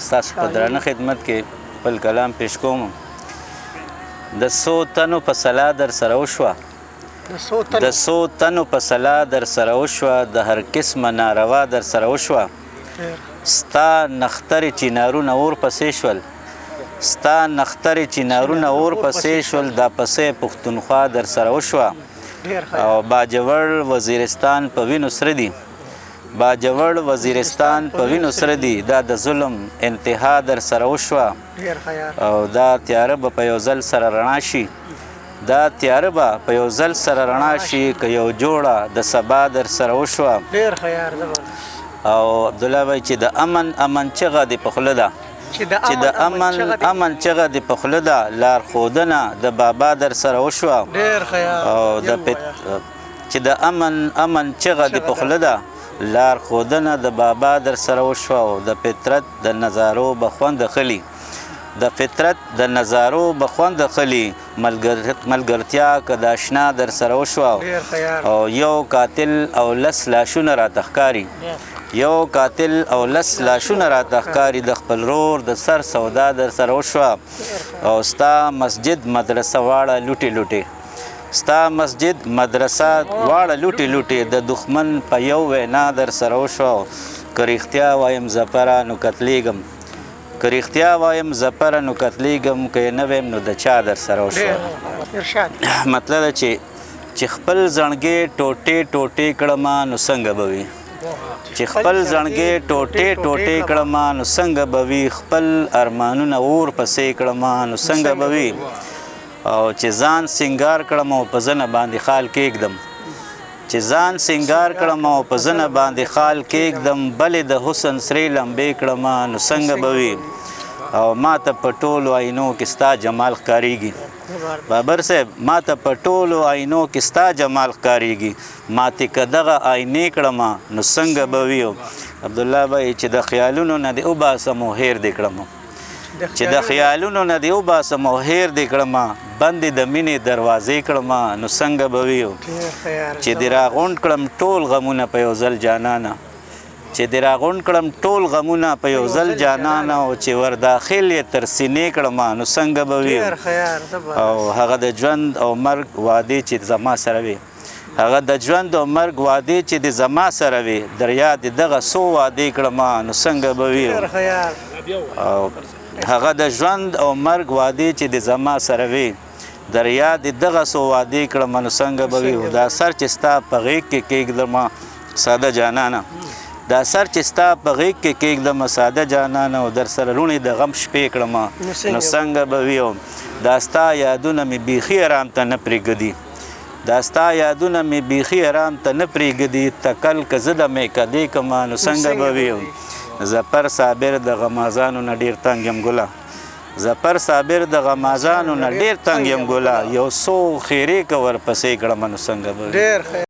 ستاسو په درانه خدمت کې خپل کلام پیش کوم. د 100 تنو په سلا در سره وشوه، د 100 تنو په سلا در سره وشوه، د هر قسمه ناروا در سره وشوه. ستا نخترې چینارونه اور پسې شول، ستا نخترې چینارونه اور پسې شول، دا پسې پښتونخوا در سره وشوه. او باجوړ وزیرستان په وینو سره دی، باجوړ وزیرستان په وینو سره دی، دا د ظلم انتها در سره وشوه. او دا تیاره به په یو ځل سره رڼا شي، دا تیاره به په یو ځل سره رڼا شي که یو جوړه د سبا در سره وشوه. او عبدالله وایي چې د امن چغه دې په خوله ده، چې د امن چغه دې په خوله ده، لارښودنه د بابا در سره وشوه. او چې د امن چغه دې په خوله ده، لارښودنه د بابا در سره وشوه. او د فطرت د نظارو به خوند خلي، د فطرت د نظارو به خوند خلي، ملګرتیا که د اشنا در سره وشوه. او یو قاتل او لس لاشونه راته ښکاري، یو قاتل او لس لاشونه راته ښکاري، د خپل رور د سر سودا در سره وشوه. او ستا مسجد مدرسه واړه لوټې لوټې، ستا مسجد مدرسه واړه لوټې لوټې، د دښمن په یو وینا در سره وشوه. که رښتیا وایم زفره نو قتلیږم، که رښتیا وایم زفره نو قتلیږم، که یې نه ویم نو د چا در سره وشوه. مطلب ده چې خپل زړګی ټوټې ټوټې کړمه نو څنګه به وي، چې خپل زړګی ټوټې ټوټې کړمه نو څنګه به وي، خپل ارمانونه اور پسې کړمه نو څنګه به وي. او چې ځان سینګار کړم او په زنه باندې خال کېږدم، چې ځان سینګار کړم او په زنه باندې خال کېږدم، بلې د حسن سرې لمبې کړم نو څنګه به وي. او ما ته په ټولو آینو کې ستا جمال ښکارېږي، بابر صاحب ما ته په ټولو آینو کې ستا جمال ښکارېږي، ماتې که دغه آینې کړم نو څنګه به وي. عبدالله وایي چې د خیالونو نه دې وباسم او هیر دې کړم، چې د خیالونو نه دې وباسم او هیر دې کړم، بندې د مینې دروازې کړم نو څنګه به وي. چې دې راغونډ کړم ټول غمونه په یو ځل جانانه، چې دې راغونډ کړم ټول غمونه په یو ځل جانانه، او چې ورداخل یې تر سینې کړم نو څنګه به وي. او هغه د ژوند او مرګ وعدې چې زما سره وي، هغه د ژوند او مرګ وعدې چې د زما سره وي، در یاد دغه څو وعدې کړم نو څنګه به وي. او هغه د ژوند او مرګ وعدې چې د زما سره وي، در یاد دغه څو وعدې کړم نو څنګه به وي. دا سر چې ستا په غېږ کې کېږدم ساده جانانه، دا سر چې ستا په غېږ کې کېږدم ساده جانانه، او در سره روڼې د غم شپې کړم نو څنګه به وي. دا ستا یادونه مې بیخي ارام ته نه پرېږدي، دا ستا یادونه مې بیخي ارام ته نه پرېږدي، تکل که زه د میکدې کړم نو څنګه به وي. ظفر صابر د غمازانو نه ډېر تنګ یم ګله، ظفر صابر د غمازانو نه ډېر تنګ یم ګله، یو څو خیرې که ورپسې کړم نو څنګه به وي.